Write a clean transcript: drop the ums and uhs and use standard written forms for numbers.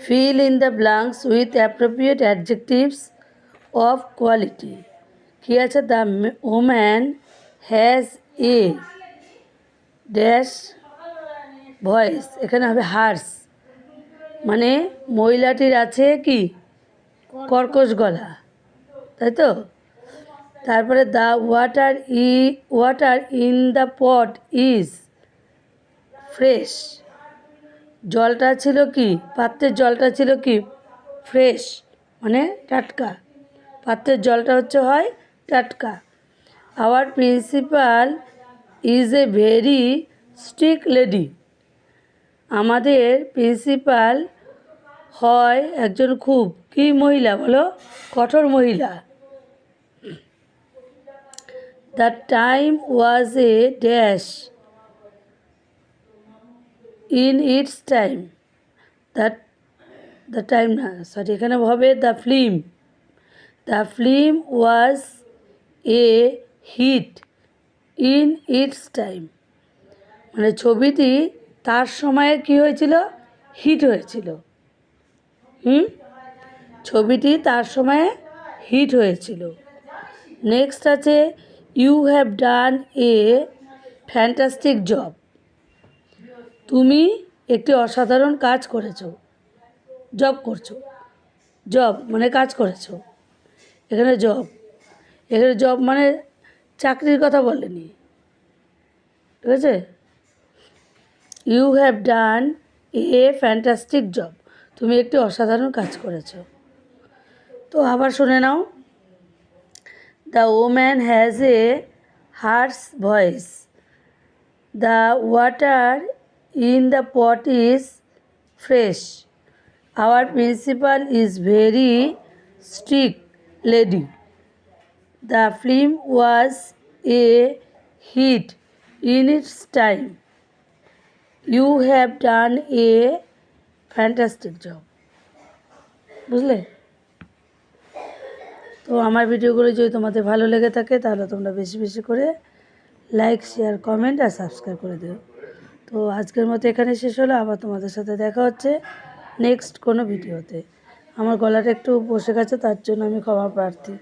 Fill in the blanks with appropriate adjectives of quality. কি আছে? The woman has a dash voice, এখানে হবে hertz, মানে মহিলাটির আছে কি কর্কশ গলা, তাই তো। তারপরে the water in the pot is fresh, জলটা ছিল কি, পাত্রের জলটা ছিল কি ফ্রেশ, মানে টাটকা, পাত্রের জলটা হয় টাটকা। Our principal is a very strict lady, আমাদের প্রিন্সিপাল হয় একজন খুব কি মহিলা, বলো, কঠোর মহিলা। The time was a dash in its time, the time না, সরি, এখানে হবে the film was a hit in its time, মানে ছবিটি তার সময়ে কি হয়েছিল, হিট হয়েছিল। ছবিটি তার সময়ে হিট হয়েছিল। নেক্সট আছে you have done a fantastic job, তুমি একটি অসাধারণ কাজ করেছো, করছো, জব মানে কাজ করেছো, এখানে জব মানে চাকরির কথা বলেনি, ঠিক আছে। You have done a fantastic job, তুমি একটি অসাধারণ কাজ করেছো। তো আবার শুনে নাও। The woman has a harsh voice, the water in the pot is fresh, our principal is very strict lady, the film was a hit in its time, you have done a fantastic job. বুঝলে? তো আমার ভিডিওগুলো যদি তোমাদের ভালো লেগে থাকে তাহলে তোমরা বেশি বেশি করে লাইক, শেয়ার, কমেন্ট আর সাবস্ক্রাইব করে দিও। তো আজকের মতো এখানে শেষ হলো, আবার তোমাদের সাথে দেখা হচ্ছে নেক্সট কোনো ভিডিওতে। আমার গলাটা একটু বসে গেছে, তার জন্য আমি ক্ষমা প্রার্থী।